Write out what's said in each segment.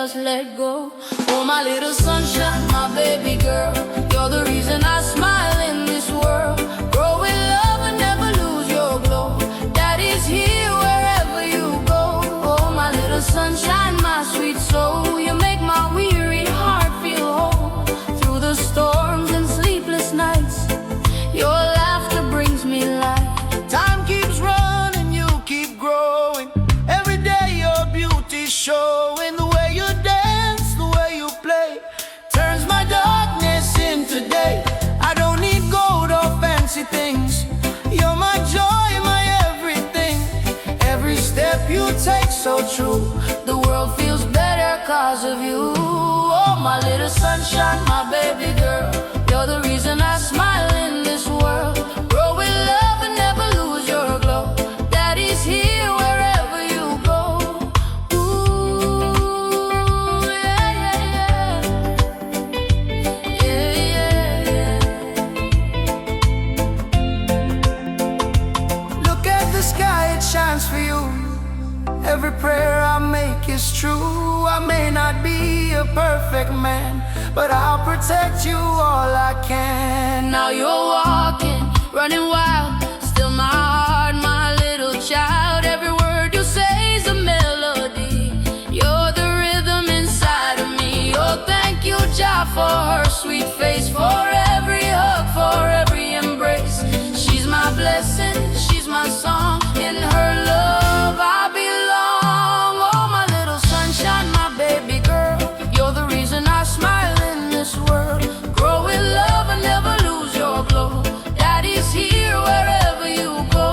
just let go. Oh, my little sunshine, my baby girl, you're the reason I smile in this world. Grow in love and never lose your glow. Daddy's here wherever you go. Oh, my little sunshine, my sweet soul, you make my weary heart feel whole. Through the storms and sleepless nights, your laughter brings me light. Time keeps running, you keep growing. Every day your beauty's showing. The way you dance, the way you play, turns my darkness into day. I don't takes so true. The world feels better cause of you. Oh, my little sunshine, my baby girl, you're the reason I smile in this world. Grow with love and never lose your glow. Daddy's here wherever you go. Ooh, yeah, yeah, yeah. Yeah, yeah, yeah. Look at the sky, it shines for you. Every prayer I make is true. I may not be a perfect man, but I'll protect you all I can. Now you're walking, running wild, still my heart, my little child. Every word you say is a melody. You're the rhythm inside of me. Oh, thank you, Jah, for her sweet face, for every hug, for every embrace. She's my blessing, she's my song. In her love I belong. Oh, my little sunshine, my baby girl, you're the reason I smile in this world. Grow with love and never lose your glow. Daddy's here wherever you go.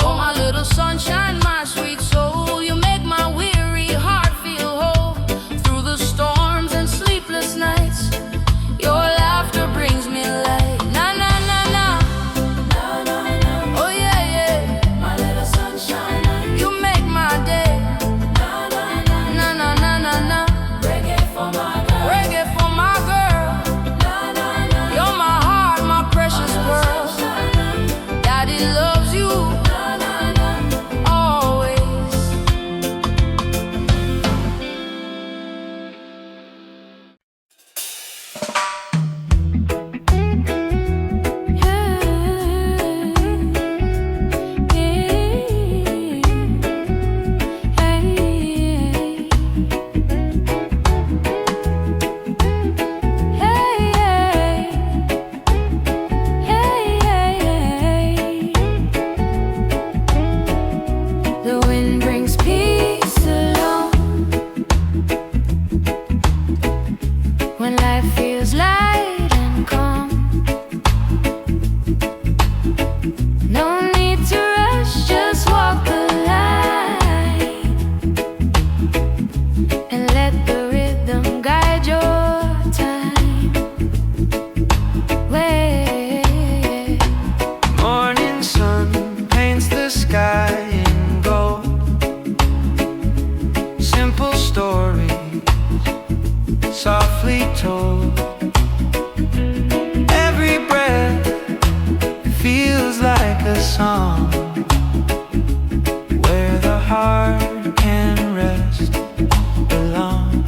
Oh, my little sunshine, my sweet soul, you make my weary heart feel whole. Through the storms and sleepless nights, your laughter brings me light. Na na na na, na na na. Oh yeah yeah, my little sunshine, you make my day. Na na na na na na na na. Reggae for my girl, reggae for my girl. Na na na, you're my heart, my precious pearl. Daddy loves you, na na na, always. The wind brings peace along when life feels light and calm. No need to rush, just walk the line and let the rhythm guide your time. Wait. Morning sun paints the sky in gold. Simple stories softly told. Every breath feels like a song where the heart can rest, belong.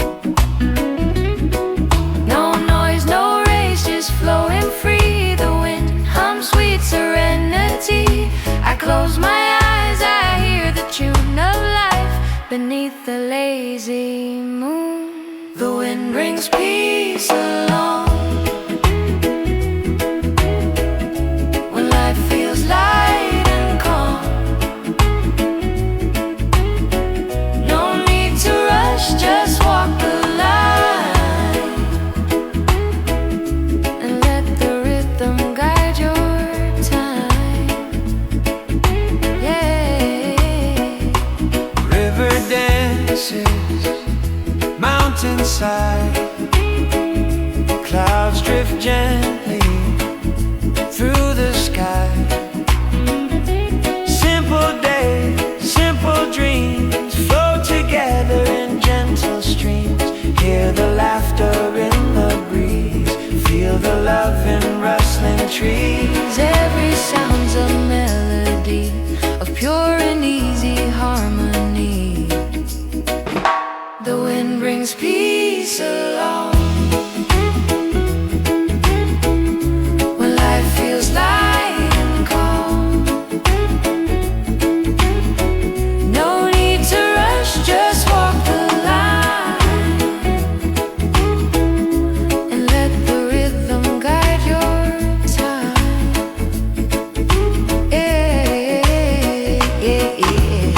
No noise, no race, just flowing free. The wind hums sweet serenity. I close my eyes, I hear the tune of life beneath the lazy moon. The wind brings peace along when life feels light and calm. No need to rush, just walk the line and let the rhythm guide your time. Yeah. River dances, mountainside, clouds drift gently through the sky. Simple days, simple dreams flow together in gentle streams. Hear the laughter in the breeze, feel the love in rustling trees. Every sound's a melody of pure and easy harmony. The wind brings peace along when life feels light and calm. No need to rush, just walk the line and let the rhythm guide your time. Yeah, yeah, yeah.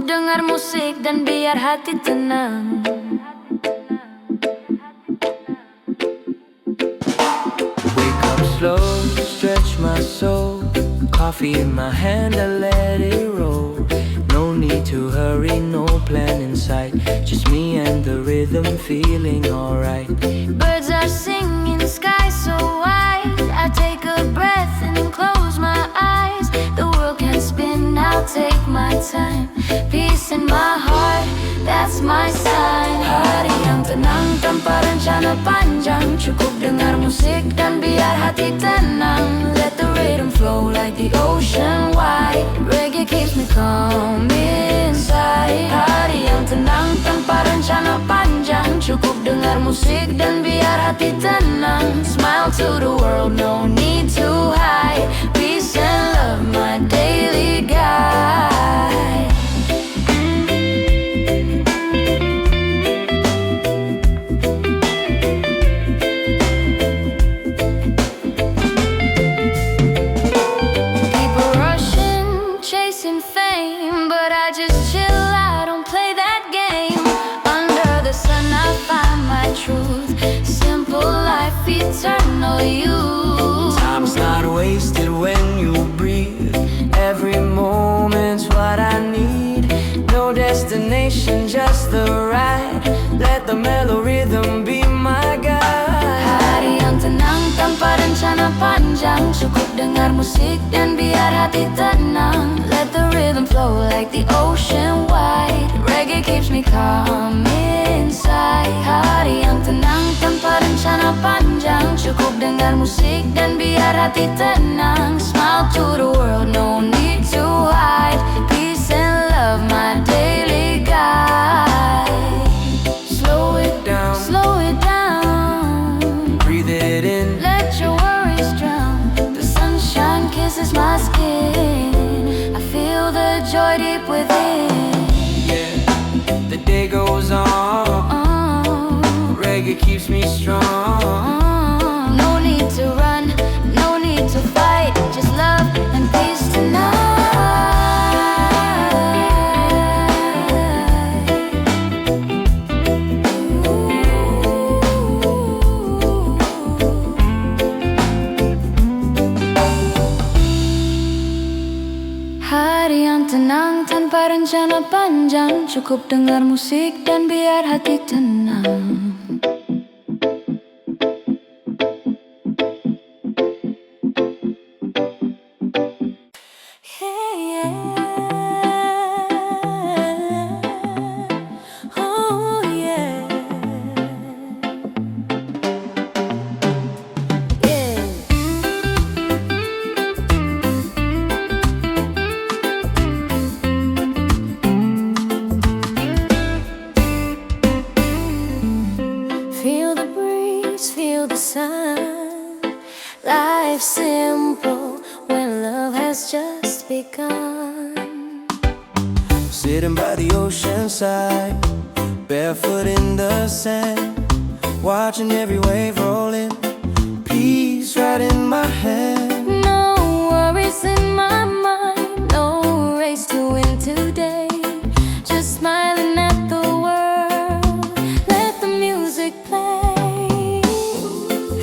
dengar musik dan biar hati tenang. Wake up slow, stretch my soul. Coffee in my hand, I let it roll. No need to hurry, no plan in sight. Just me and the rhythm feeling alright. Birds are singing, sky so wide. I take a breath and close my eyes. The world can spin, I'll take my time. Peace in my heart, that's my sign. Hari yang tenang tanpa rencana panjang. Cukup dengar musik dan biar hati tenang. Let the rhythm flow like the ocean wide. Reggae keeps me calm inside. Hari yang tenang tanpa rencana panjang. Cukup dengar musik dan biar hati tenang. Smile to the world, no need to hide. Peace and love, my daily guide. People rushing, chasing fame, but I just chill, I don't play that game. Under the sun I find my truth. Simple life, eternal youth. Time's not wasted when you breathe. Every moment's what I need. No destination, just the ride. Let the mellow rhythm be my guide. Hari yang tenang tanpa rencana panjang. Cukup dengar musik dan biar hati tenang. Let the rhythm flow like the ocean wide. Reggae keeps me calm inside. Hari yang tenang tanpa rencana panjang. Cukup dengar musik dan biar hati tenang. Smile to the world, no need to hide. Peace and love, my daily guide. Slow it down, Slow it down. breathe it in. Let your worries drown. The sunshine kisses my skin. I feel the joy deep within. Yeah, the day goes on. Reggae keeps me strong. No need to run, no need to fight. Just love and peace tonight. Hari yang tenang tanpa rencana panjang. Cukup dengar musik dan biar hati tenang. Oh yeah. Feel the breeze, feel the sun. Life's simple when love has just begun. Sitting by the ocean side, barefoot in the sand, watching every wave roll in. Peace right in my hand. No worries in my mind, no race to win today. Just smiling at the world, let the music play.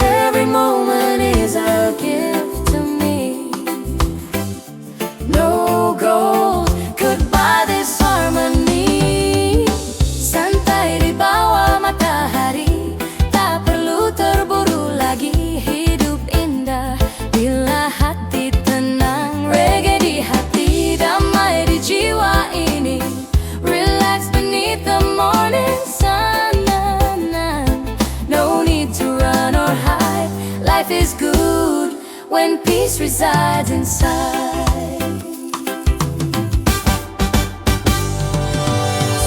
Every moment is a gift to me. No gold could buy this harmony. Santai di bawah matahari, tak perlu terburu lagi. Hidup indah bila hati tenang. Reggae di hati, damai di jiwa ini. Relax beneath the morning sun. No need to run or hide. Life is good when peace resides inside.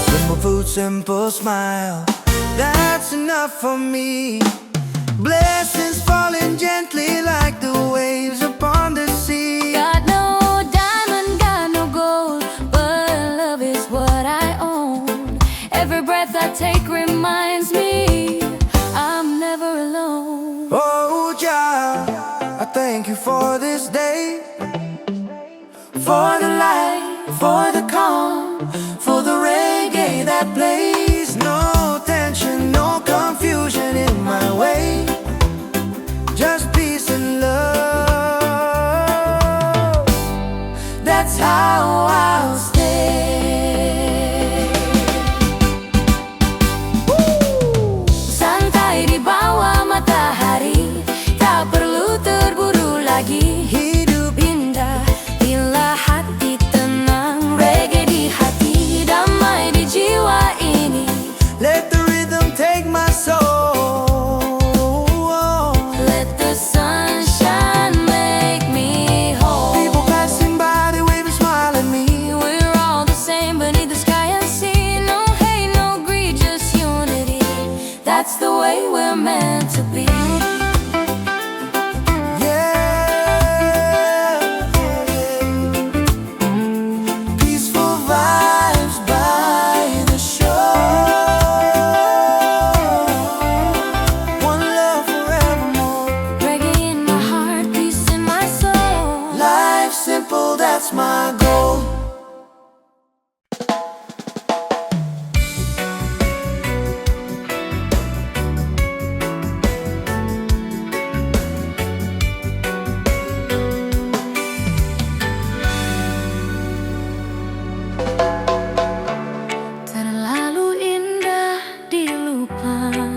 Simple food, simple smile, that's enough for me. Blessings falling gently like the waves upon the sea. Got no diamond, got no gold, but love is what I own. Every breath I take reminds me I'm never alone. Oh, Jah, I thank you for this day, for the light, for the calm, for how I'll stay. Santai di bawah matahari, tak perlu terburu lagi. Hidup indah bila hati tenang, reggae di hati, damai di jiwa ini. Let the rhythm take my soul. Let the sunshine make me whole. People passing by, they wave and smile at me. We're all the same beneath the sky and sea. No hate, no greed, just unity. That's the way we're meant to be. Peaceful vibes by the shore. One love forevermore. Reggae in my heart, peace in my soul. Life simple, that's my goal. Terlalu indah dilupakan,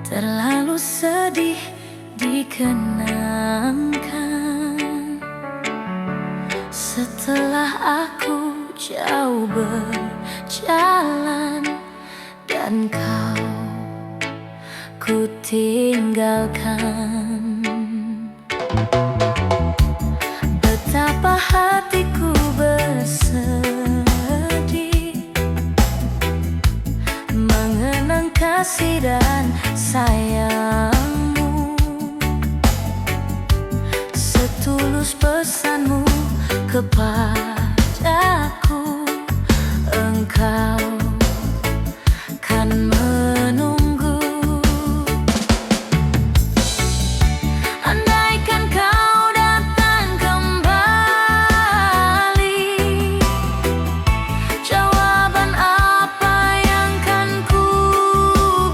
terlalu sedih dikenangkan. Setelah aku jauh berjalan dan kau ku tinggalkan, betapa hatiku bersedih mengenang kasih dan sayangmu. Setulus pesanmu kepadaku, engkau kan menunggu. Andaikan kau datang kembali, jawaban apa yang kan ku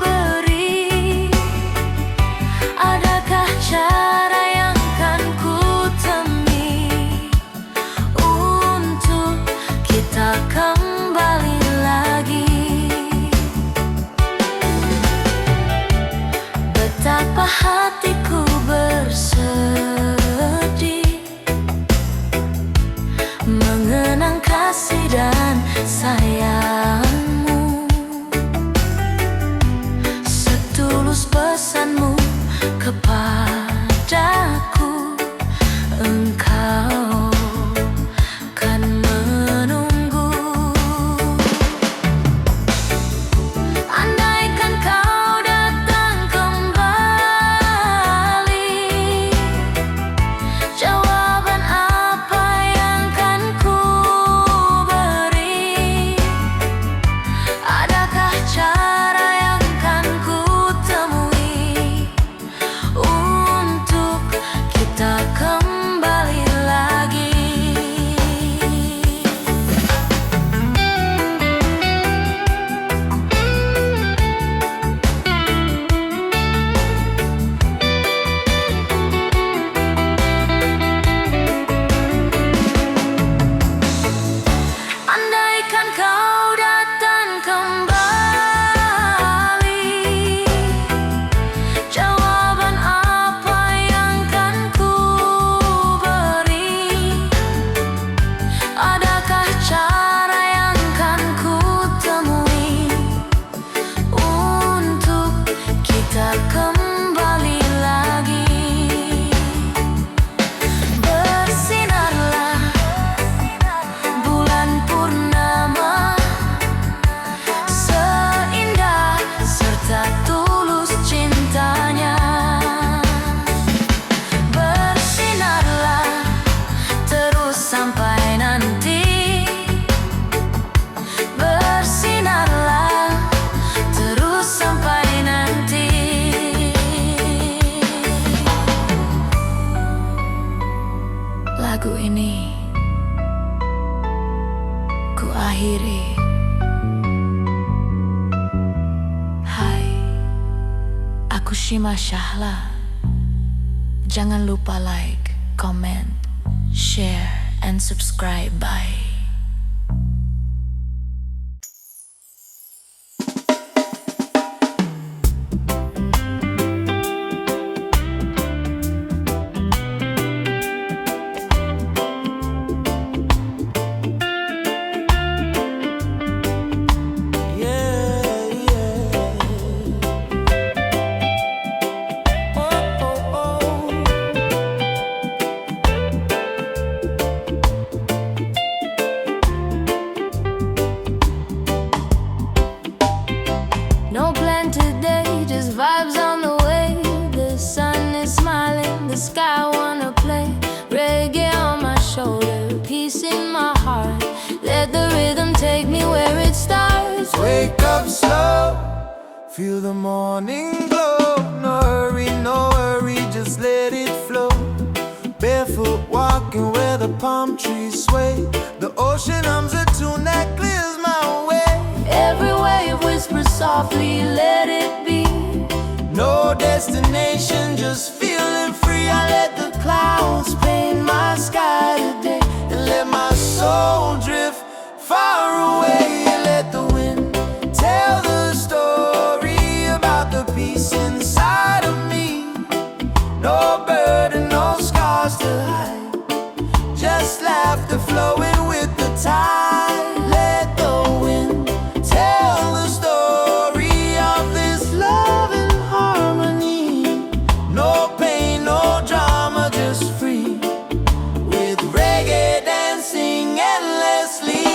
beri? Adakah cara yang kan ku temui untuk kita kembali lagi? Betapa hatiku bersedih mengenang kasih dan sayangmu. Setulus pesanmu kepadaku, engkau kan menunggu. Andaikan kau datang kembali, jawaban apa yang kan ku beri? Adakah cara yang kan ku temui untuk kita kembali lagi? Andaikan kau datang kembali, jawaban apa yang kan ku beri? Adakah cara yang kan ku temui untuk kita kembali lagi? Bersinarlah bulan purnama, seindah serta tulus cintanya. Bersinarlah terus sampai nanti. Bersinarlah terus sampai nanti. Lagu ini ku akhiri. Hai, aku Shima Shahla. Jangan lupa like, comment, share, and subscribe. Bye. No plan today, just vibes on the way. The sun is smiling, the sky wanna play. Reggae on my shoulder, peace in my heart. Let the rhythm take me where it starts. Wake up slow, feel the morning glow. No hurry, just let it flow. Barefoot walking where the palm trees sway. The ocean hums a tune that clears my way. Every wave whispers softly, let it be. No destination, just feeling free. I let the clouds paint my sky today, and let my soul drift far away. Let the wind tell the story about the peace inside of me. No burden, no scars to hide, just laughter flowing with the tide. Let the wind tell the story of this love and harmony. No pain, no drama, just free, with reggae dancing endlessly.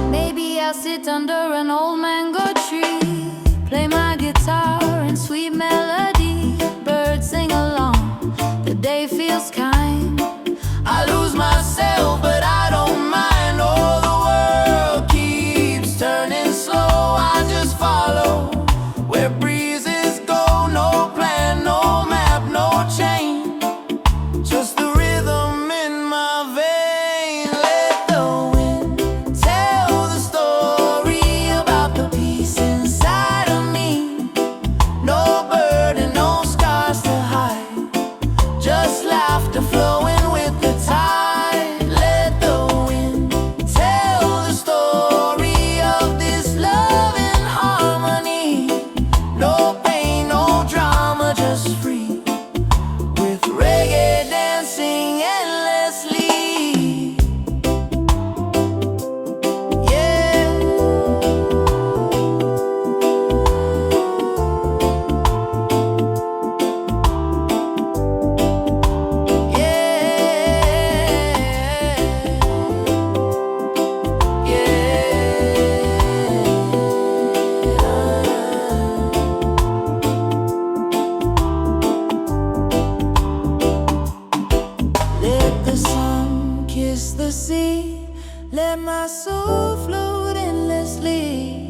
Maybe I'll sit under an old mango tree, play my guitar and sweet melody. Birds sing along, the day feels kind. I lose myself, but I don't mind. Oh, the world keeps turning slow. I just follow where breezes go. No plan, no map, no chain, just the rhythm in my vein. Let the wind tell the story about the peace inside of me. No burden, no scars to hide, just laughter flowing with the tide. Let the wind tell the story of this love and harmony. No pain, no drama, just free, with reggae dancing endlessly. Yeah. Let the sun kiss the sea, let my soul float endlessly.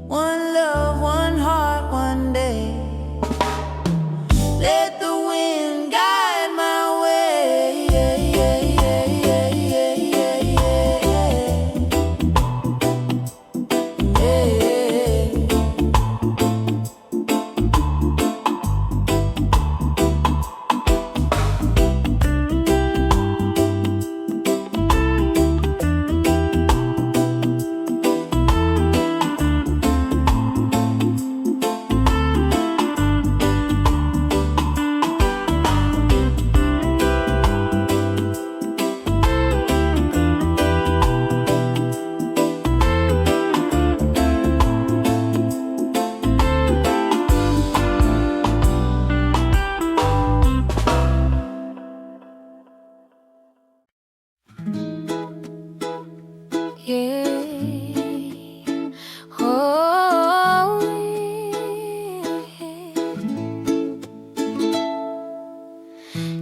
One love, one heart, one day. Let the wind guide my way. Yeah, yeah, yeah, yeah, yeah, yeah, yeah, yeah.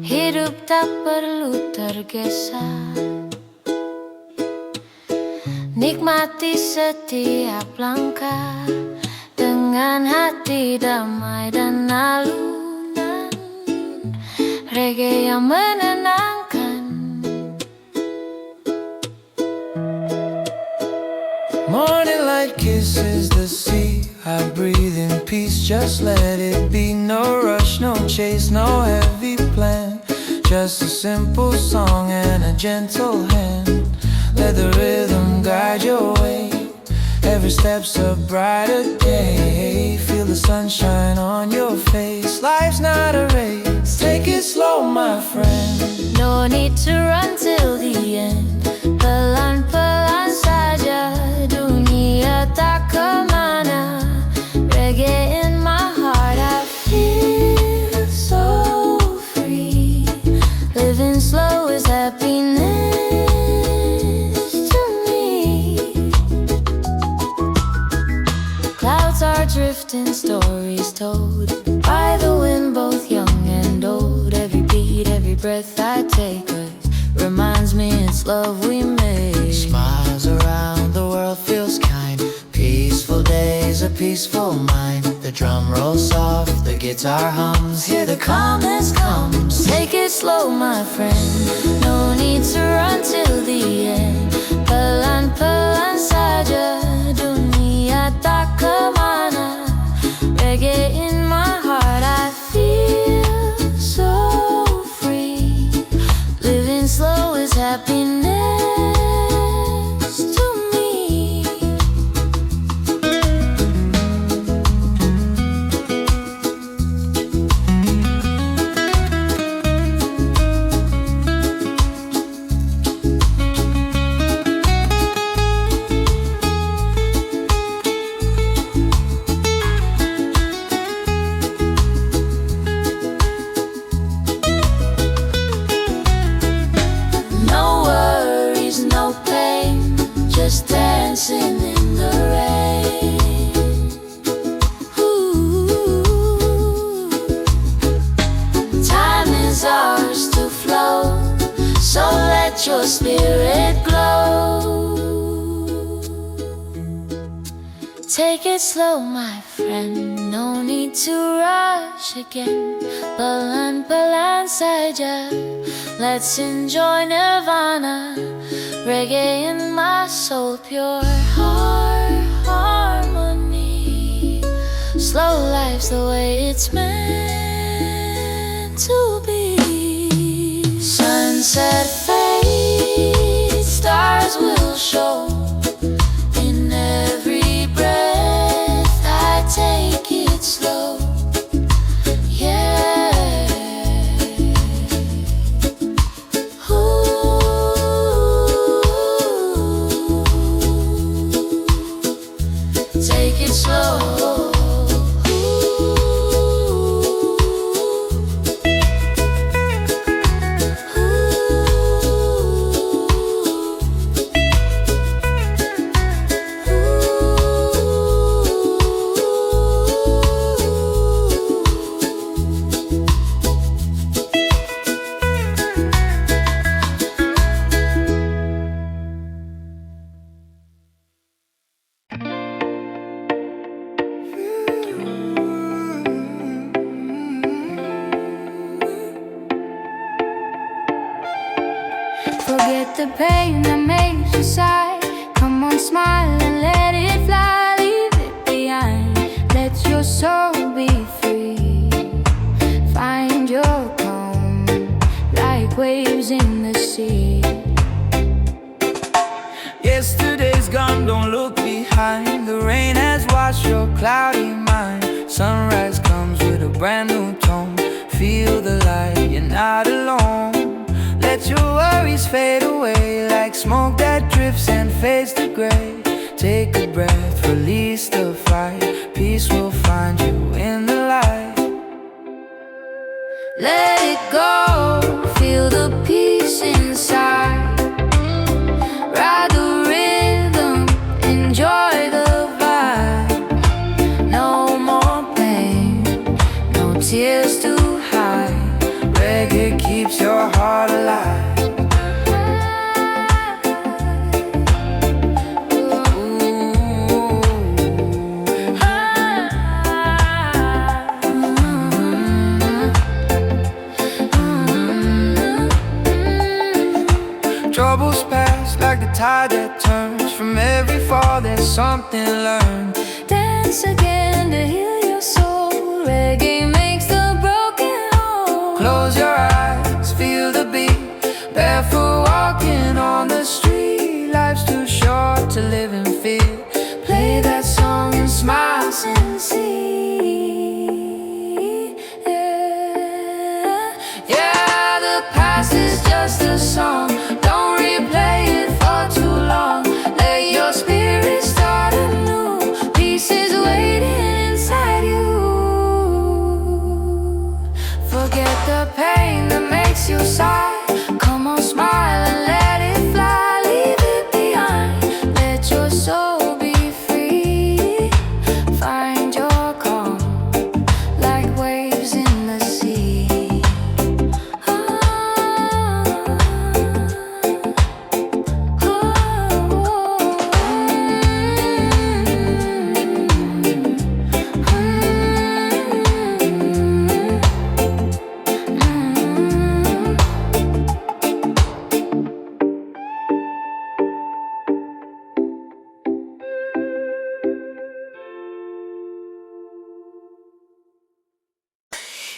Hidup tak perlu tergesa, nikmati setiap langkah dengan hati damai dan alunan reggae yang menenangkan. I breathe in peace, just let it be. No rush, no chase, no heavy plan. Just a simple song and a gentle hand. Let the rhythm guide your way. Every step's a brighter day. Feel the sunshine on your face. Life's not a race, take it slow, my friend. No need to run till the end. Pelan-pelan saja, dunia tak kemana. Reggae in my heart, I feel so free. Living slow is happiness to me. Clouds are drifting, stories told by the wind, both young and old. Every beat, every breath I take reminds me it's love we made. Smiles around the world, feels kind. Peaceful days, a peaceful mind. The drum rolls soft, the guitar hums. Hear the calmness comes. Take it slow, my friend. No need to run till the end. Pelan-pelan saja, dunia tak kemana. Reggae in my heart, I feel so free. Living slow is happiness to me. Just dancing in the rain. Ooh. Time is ours to flow, so let your spirit glow. Take it slow, my friend, no need to rush again. Pelan-pelan saja, let's enjoy nirvana. Reggae in my soul, pure heart harmony. Slow life's the way it's meant to be. Sunset fades, stars will show. In every breath I take it slow. Take it slow. Forget the pain that makes you sigh. Come on, smile and let it fly. Leave it behind, let your soul be free. Find your calm, like waves in the sea. Yesterday's gone, don't look behind. The rain has washed your cloudy mind. Sunrise comes with a brand new tone. Feel the light, you're not alone. Let your worries fade away like smoke that drifts and fades to gray. Take a breath, release the fight. Peace will find you in the light. Let it go, feel the peace inside. Ride the rhythm, enjoy the vibe. No more pain, no tears to hide. Reggae keeps your heart alive. Troubles pass like the tide that turns. From every fall there's something learned. Dance once again to heal your soul. Reggae makes the broken whole. Close your eyes, feel the beat. Barefoot walking on the street. Life's too short to live in fear. Play that song and smile and see. Yeah, the past is just a song. Don't replay it for too long. Let your spirit start anew. Peace is waiting inside you. Forget the pain that makes you sigh. Come on, smile and let it fly. Leave it behind. Let your soul be free. Find your calm like waves in the sea.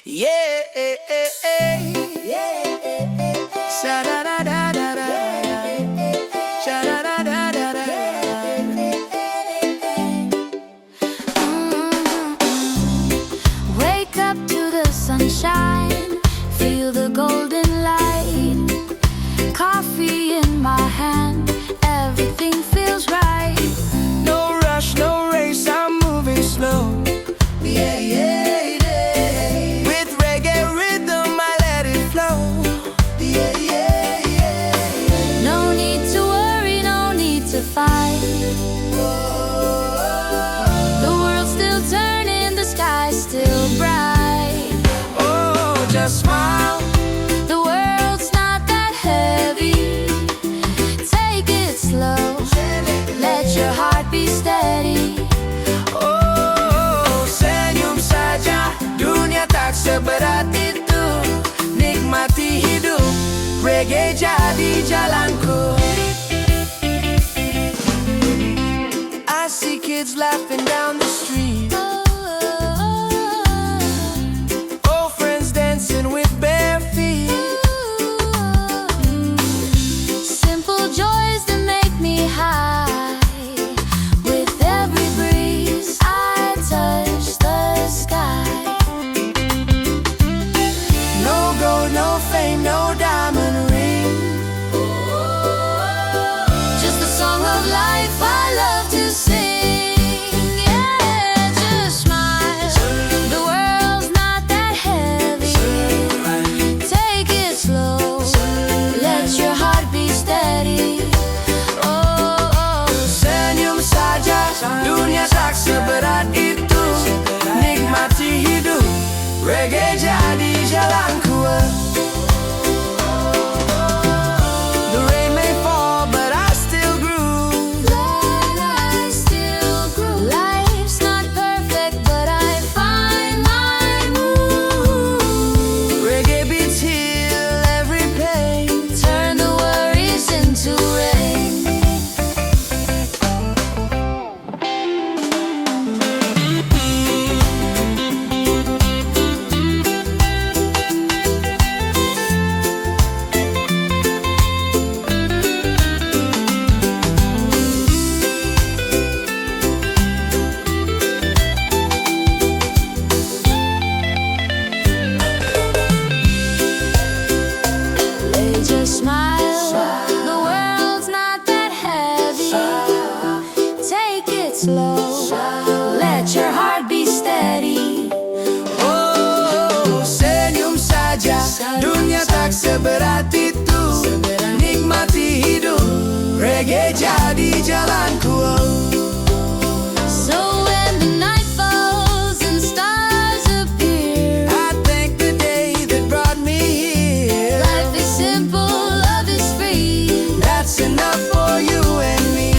Yeah, sha-da-da-da-da-da, sha-da-da-da-da-da. Wake up to the sunshine, feel the golden light. Coffee in my hand, everything feels right. No rush, no race, I'm moving slow. Yeah, yeah. The world's still turning, the sky's still bright. Oh, just smile. The world's not that heavy. Take it slow, let your heart be steady. Oh, senyum saja, dunia tak seberat itu. Nikmati hidup, reggae jadi jalanku. I see kids laughing down the street. Old friends dancing with bare feet. Simple joys that make me high. With every breeze, I touch the sky. No gold, no fame, no diamond ring. Just a song of life I love to sing. Seberat itu, nikmati hidup, reggae jadi jalanku. The rain may fall, but I still groove. Life's not perfect, but I find my mood. Reggae beats heal every pain. Turn the worries into rain. Smile, the world's not that heavy. Take it slow, let your heart be steady. Oh, senyum saja, dunia tak seberat itu. Nikmati hidup, reggae jadi jalanku. So when the night falls and stars appear, I thank the day that brought me here. life is simple, love is free. That's enough for you and me.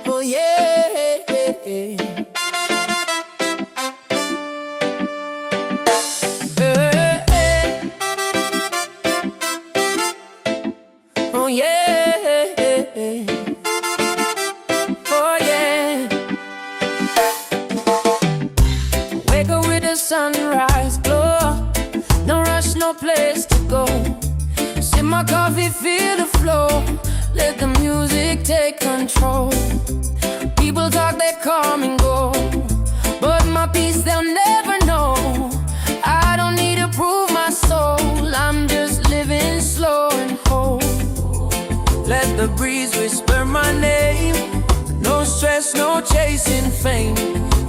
Oh yeah. rush, no place to go. Sip my coffee, feel the flow. Let the music take control. People talk, they come and go, but my peace they'll never know. I don't need to prove my soul, I'm just living slow and whole. Let the breeze whisper my name. No stress, no chasing fame.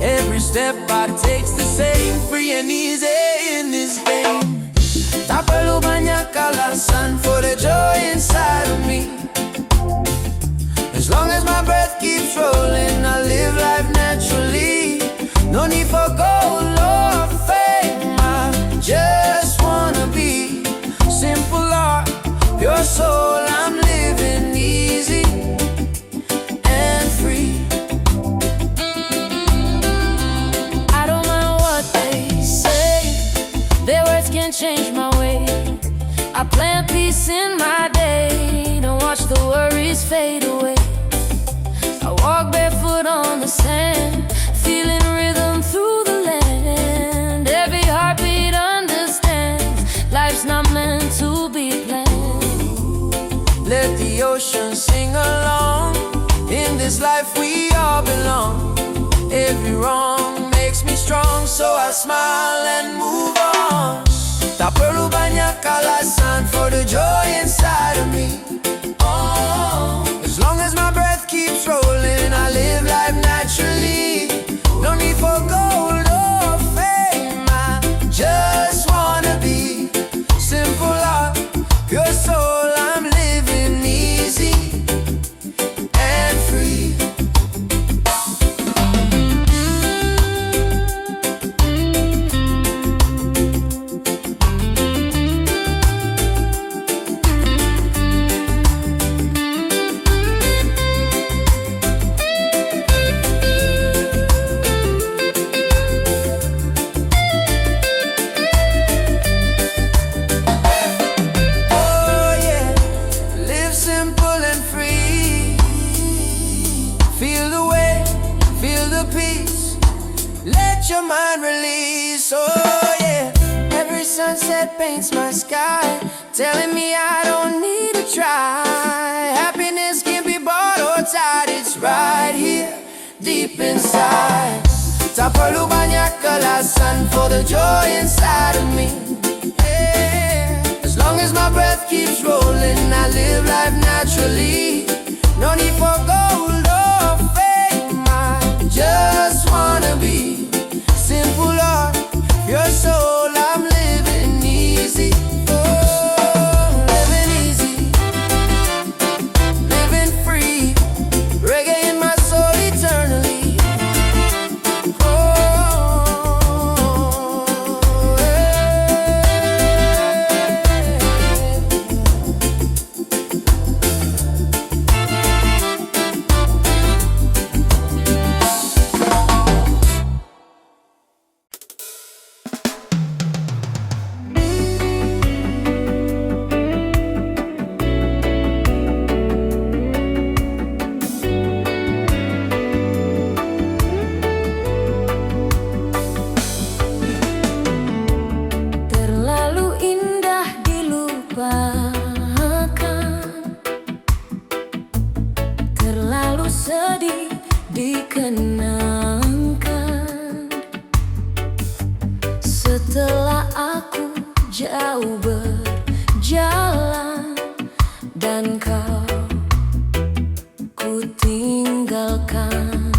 Every step I take's the same. Free and easy in this game. Tak perlu banyak alasan for the joy inside of me. As long as my breath keeps rolling, I live life naturally. No need for gold or fame, I just wanna be simple heart, pure soul. I'm living easy and free. I don't mind what they say, their words can't change my way. I plant peace in my day, don't watch the worries fade away. I walk barefoot on the sand, feeling rhythm through the land. Every heartbeat understands, life's not meant to be planned. Let the ocean sing along, in this life we all belong. Every wrong makes me strong, so I smile and move on. Tak perlu banyak alasan for the joy inside of me. Oh, as long as my breath keeps rolling, I live life naturally. No need for gold or fame, I just wanna be simple heart, pure soul. I'm living easy and free. Your mind release, oh yeah. Every sunset paints my sky, telling me I don't need to try. Happiness can be bought or tied, it's right here, deep inside. Tak perlu banyak alasan for the joy inside of me, yeah. As long as my breath keeps rolling, I live life naturally. No need for gold or fame, I just wanna be simple heart, pure soul. I'm living easy, oh, living easy, living free. Reggae in my soul eternally. Oh, dikenangkan. Setelah aku jauh berjalan dan kau ku tinggalkan,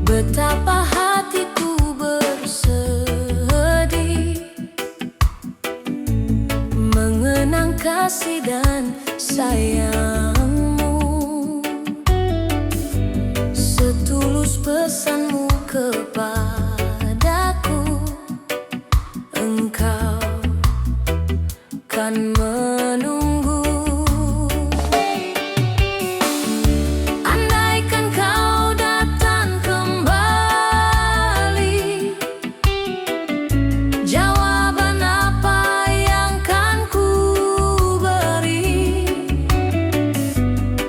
betapa hatiku bersedih mengenang kasih dan sayangmu. Setulus pesanmu kepadaku, engkau kan menunggu. Andaikan kau datang kembali, jawaban apa yang kan ku beri?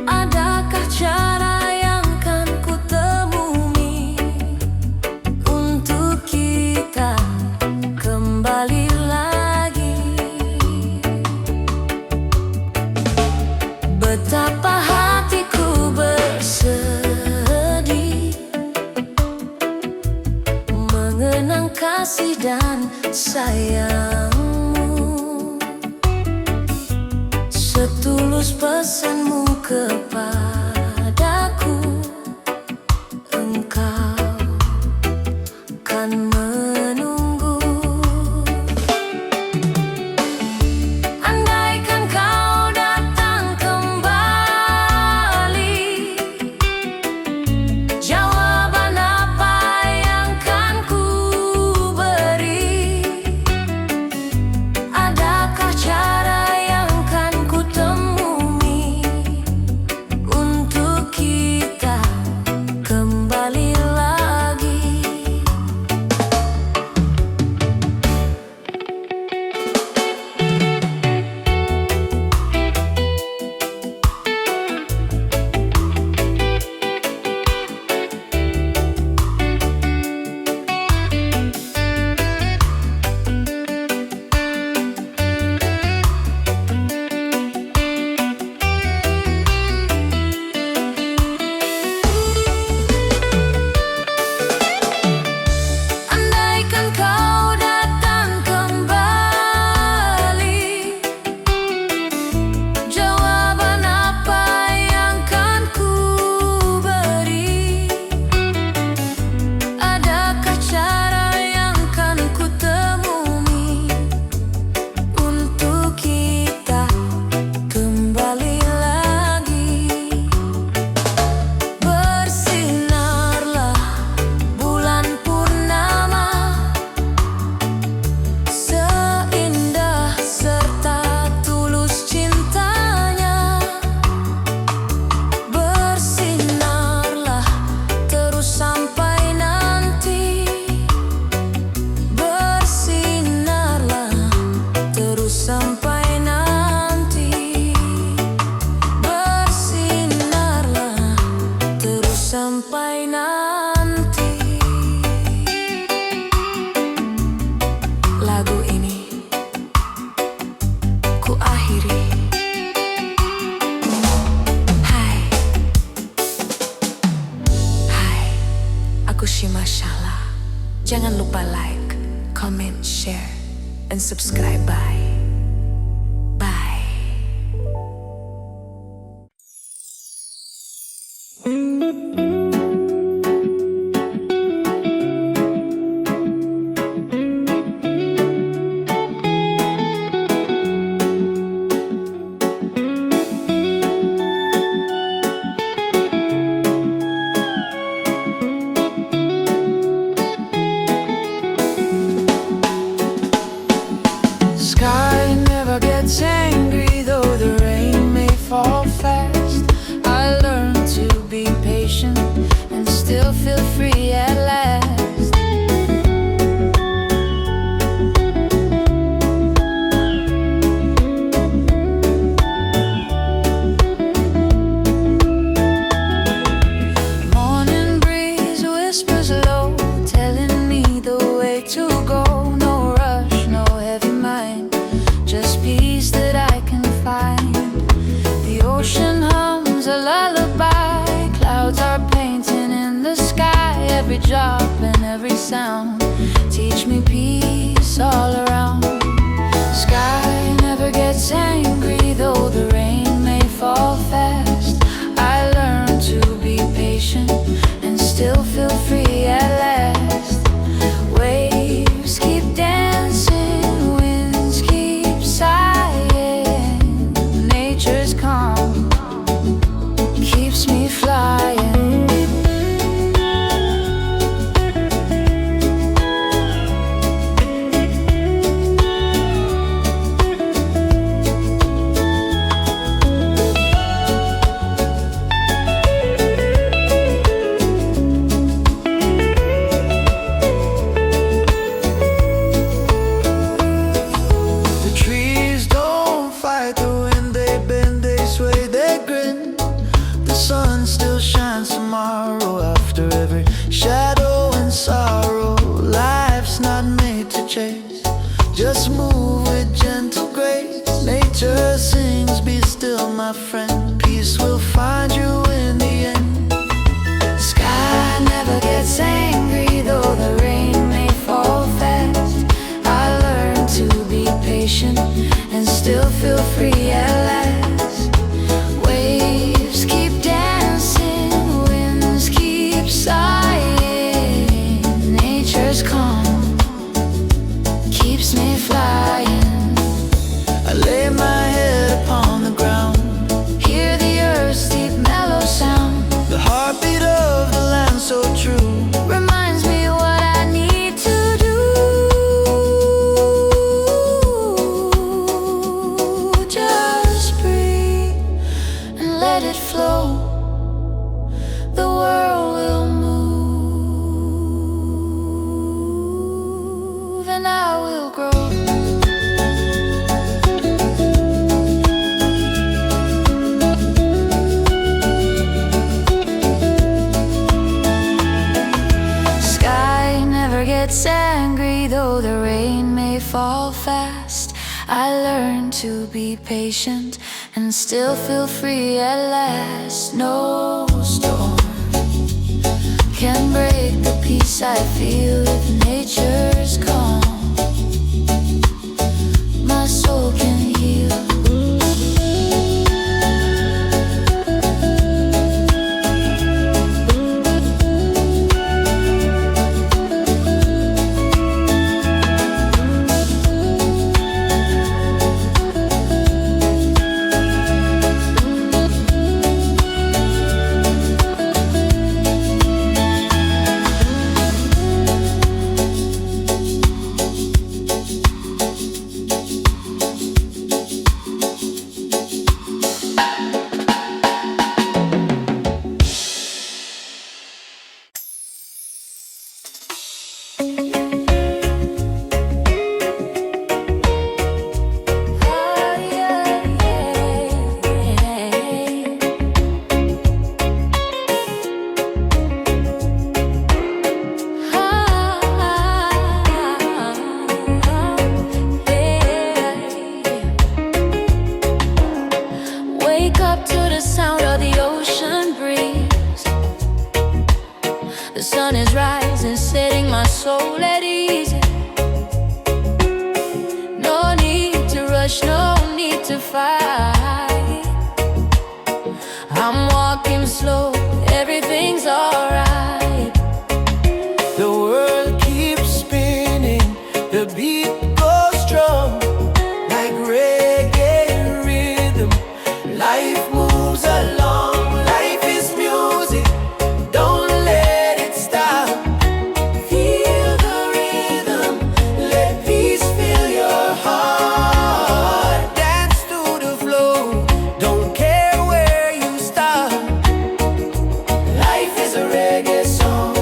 Adakah cara yang kan ku temui untuk kita sayangmu, setulus pesanmu kepadaku, engkau kan menunggu. Andaikan kau datang kembali, jawaban apa yang kan ku beri? Adakah cara yang kan ku temui untuk kita kembali lagi? Andaikan kau datang kembali, jawaban apa yang kan ku beri? Adakah cara yang kan ku temui untuk kita kembali lagi? Bersinarlah bulan purnama, seindah serta tulus cintanya. Bersinarlah terus sampai nanti. Bersinarlah terus sampai nanti. Bersinarlah terus sampai nanti. Lagu ini ku akhiri. Hai, hai, aku Shima Shala. Jangan lupa like, comment, share, and subscribe. Bye. Bye. Sky never gets angry, though the rain may fall fast. I learned to be patient and still feel free at last. Morning breeze whispers low, telling me the way to go. No rush, no heavy mind, just peace that I can find. The ocean hums a lullaby, clouds are painting in the sky. Every drop and every sound teach me peace all around. Sky never gets angry, though the rain may fall fast. I learned to be patient and still feel free at last. Waves keep dancing, winds keep sighing. Nature's calm keeps me flying. The trees don't fight the wind, they bend, they sway, they grin. The sun still shines tomorrow after every shadow and sorrow. Life's not made to chase, just move with gentle grace. Nature sings, be still my friend, peace will find you in the end. Sky never gets angry, though the rain may fall fast. I feel free at last. Waves keep dancing, winds keep sighing. Nature's calm keeps me flying. I lay my head upon the ground, Hear the earth's deep mellow sound. the heartbeat of the land so true. Reminds me what I need to do. Just breathe and let it flow. The world will move and I will grow. Sky never gets angry, though the rain may fall fast. I learn to be patient and still feel free at last. No storm can break the peace I feel if nature's calm. My soul can heal. Wake up to the sound of the ocean breeze. The sun is rising, setting my soul at ease. No need to rush, no need to fight. I'm walking slow, everything's alright. The world keeps spinning, the beat goes strong, like reggae rhythm. Life moves along, life is music, don't let it stop. Feel the rhythm, let peace fill your heart. Dance to the flow, don't care where you start. Life is a reggae song,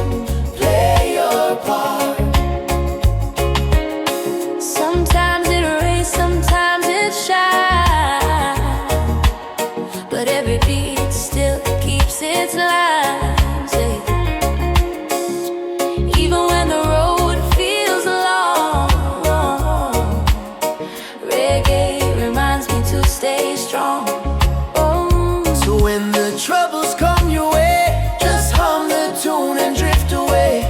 play your part. Sometimes it rains, sometimes it shines, but every beat still keeps its lines. Even when the road feels long, reggae reminds me to stay strong. Oh, So when the troubles come your way, just hum the tune and drift away.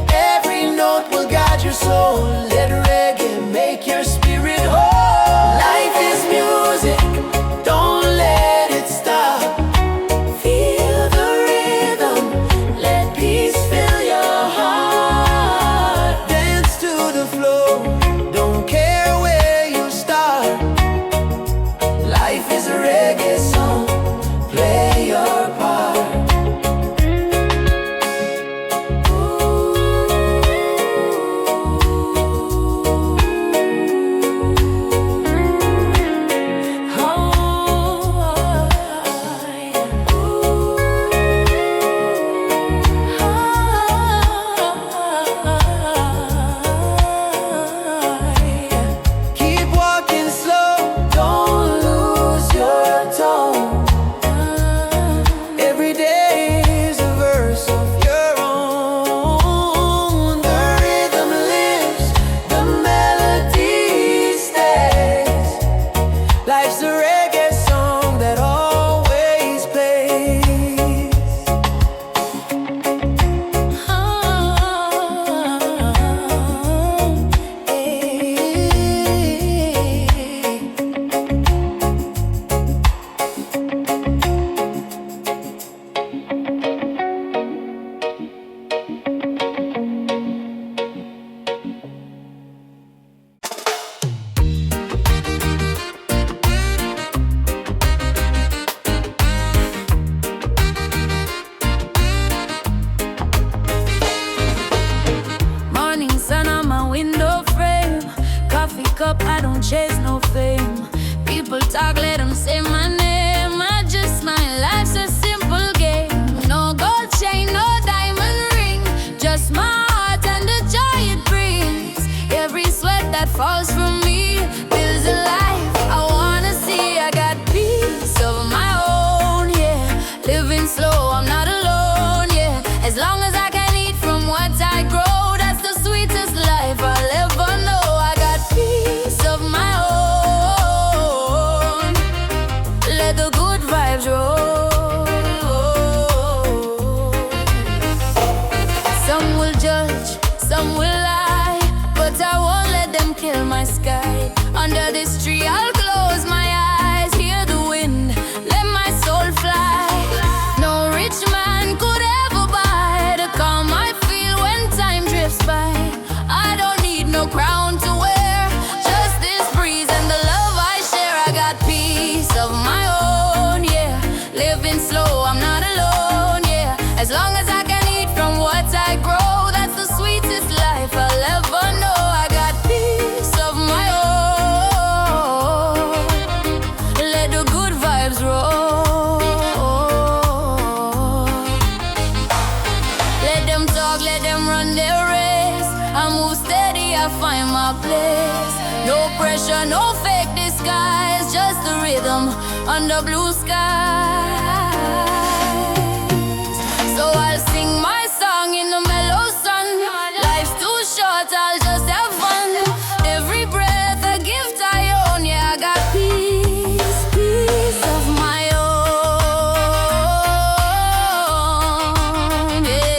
Every note will guide your soul, let reggae make wake up, I don't chase no fame. People talk, let them say my name. I just smile, life's a simple game. No gold chain, no diamond ring, just my heart and the joy it brings. Every sweat that falls from me builds a life I wanna see. I got peace of my own, yeah. Living slow, I'm not alone, yeah. As long as I can eat from what I grow, that's the sweetest life I'll ever know. I got peace of my own. Let the good vibes roll. Some will judge, some will lie, but I won't let them kill my sky. Under this tree I'll close my eyes, hear the wind, let my soul fly. No rich man could ever buy the calm I feel when time drifts by. I don't need no crown to wear, just this breeze and the love I share. I got peace of my own, yeah. Living slow, I'm not alone, yeah. As long as I can eat from what I grow, that's the sweetest life I'll ever know. I got peace of my own. Let the good vibes roll. Let them talk, let them run their race. I move steady, I find my place. No pressure, no fake disguise, just the rhythm under blue skies. So I'll sing my song in the mellow sun. Life's too short, I'll just have fun. Every breath a gift I own, yeah. I got peace, peace of my own, yeah.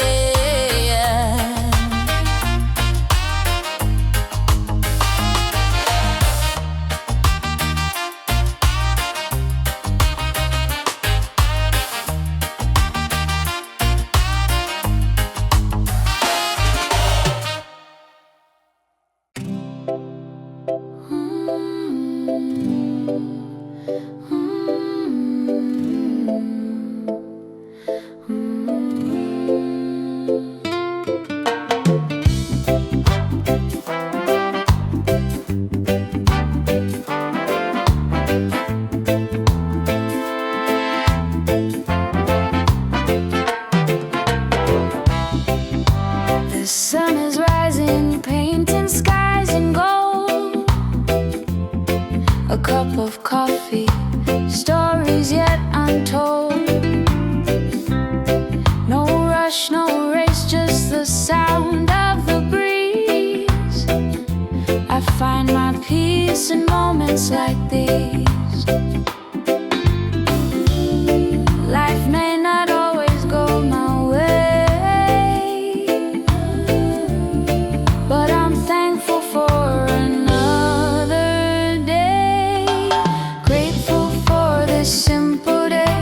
The sun is rising, painting skies in gold. A cup of coffee, stories yet untold. No rush, no race, just the sound of the breeze. I find my peace in moments like these. Life may not always go my way, but I'm thankful for another day. Grateful for this simple day,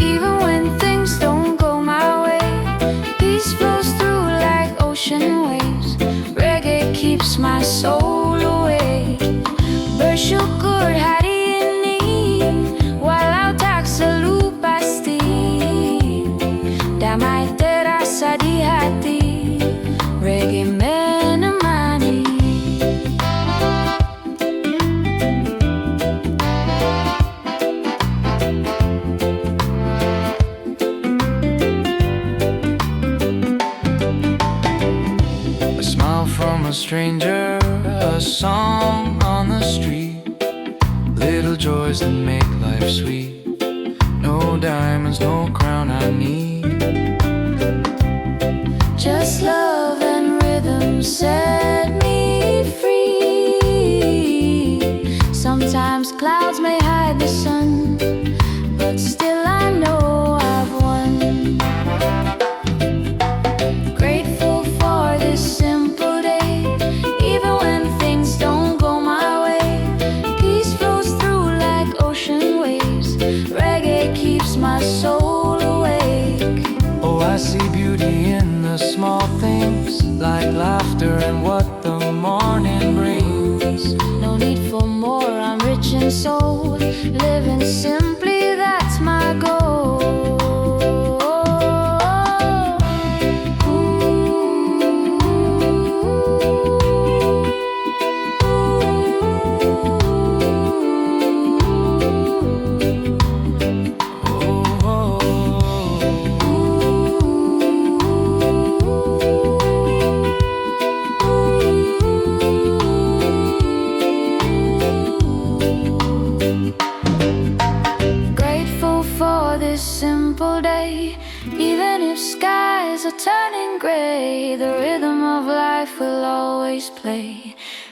even when things don't go my way. Peace flows through like ocean waves. Reggae keeps my soul awake. Bersyukur hari ini, walau tak selalu pasti. Damai terasa di hati, reggae menemani. A smile from a stranger, a song on the street. Little joys that make life sweet. No diamonds, no crown I need. Just love and rhythm set me free. Sometimes clouds may hide the sun, but still I know I've won. Grateful for this simple day, even when things don't go my way. Peace flows through like ocean waves. Reggae keeps my soul awake. Oh, I see beauty in the small things, like laughter and what the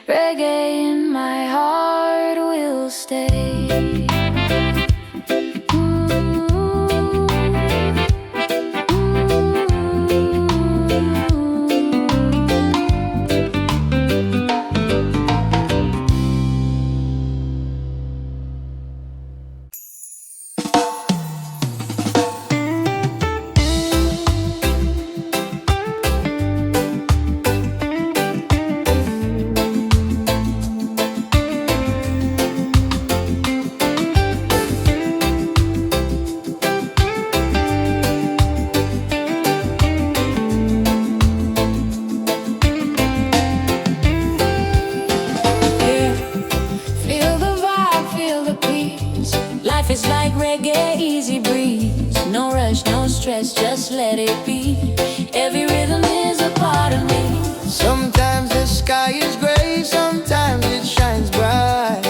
Reggae in my heart will stay. Life is like reggae, easy breeze. No rush, no stress, just let it be. Every rhythm is a part of me. Sometimes the sky is gray, sometimes it shines bright.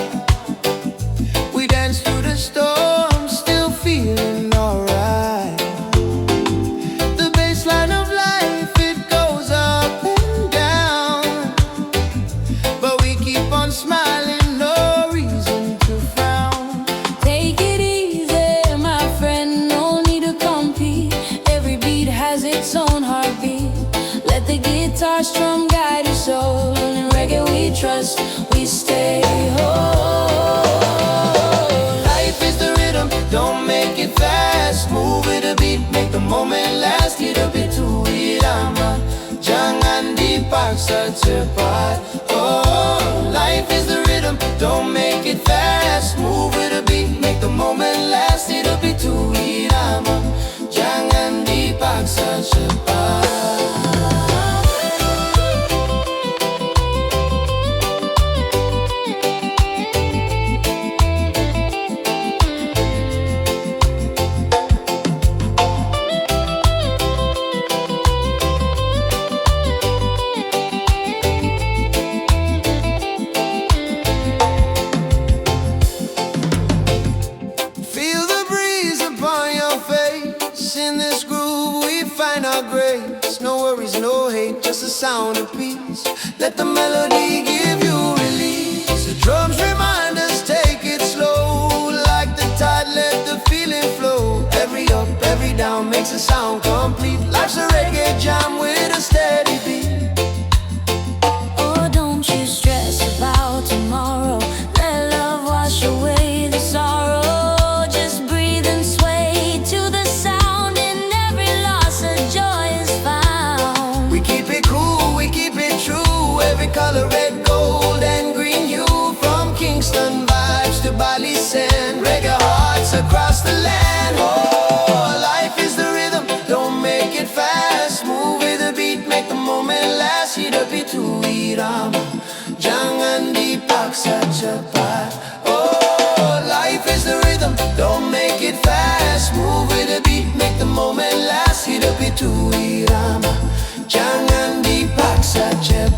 We dance through the storm, still feeling alright. The baseline of life, it goes up and down, but we keep on smiling, no reason to frown. Take it easy, my friend, no need to compete. Every beat has its own heartbeat. Let the guitar strum guide your soul. In reggae we trust, we stay whole. Life is the rhythm, don't make it fast. Move with a beat, make the moment last. Hit a bit to irama, jangan dipaksa cepat. Oh, life is the rhythm, don't make it fast. Move with a beat, make the moment last. Hit a bit to irama, jangan dipaksa cepat. In this groove we find our grace. No worries, no hate, just a sound of peace. Let the melody give you release. The drums remind us, take it slow. Like the tide, let the feeling flow. Every up, every down makes a sound complete. Life's a reggae jam with a steady beat. Oh, don't you stress about tomorrow. Let love wash away the sorrow. Just breathe and sway to the sound. Color red, gold and green hue. From Kingston vibes to Bali sand. Reggae hearts across the land. Oh, life is the rhythm, don't make it fast. Move with the beat, make the moment last. Hit a bit to irama, jangan dipaksa cepat. Oh, life is the rhythm, don't make it fast. Move with the beat, make the moment last. Hit a bit to irama, jangan dipaksa cepat.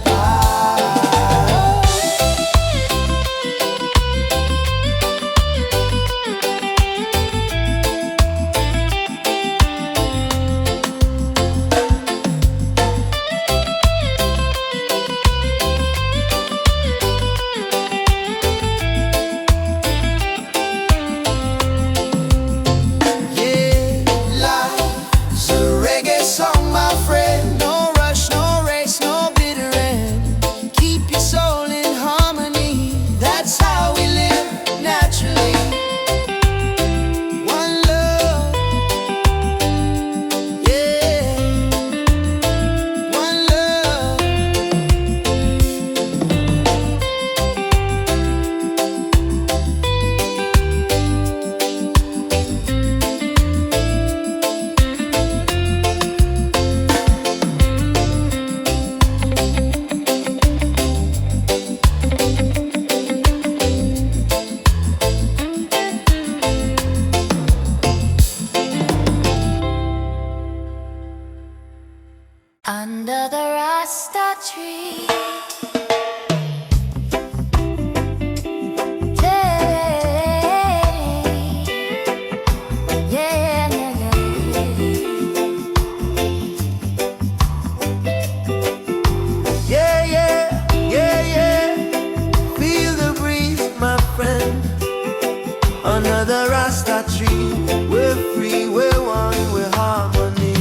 under the Rasta tree. We're free, we're one, we're harmony.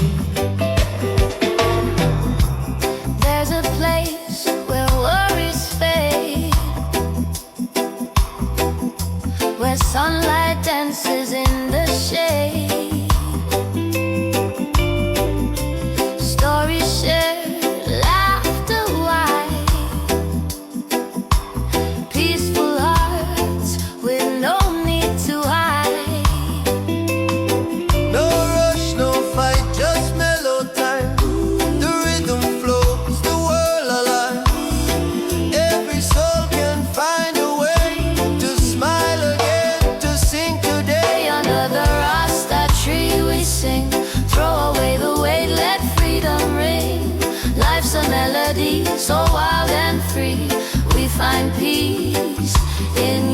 There's a place where worries fade, where sunlight dances in the shade. Stories shared, laughter wide, peaceful hearts with no need to hide. No rush, no fight, just mellow time. The rhythm flows, the world alive. Every soul can find a way to smile again, to sing today. Under the Rasta tree we sing, throw away the weight, let freedom ring. Life's a melody, so wild and free. We find peace in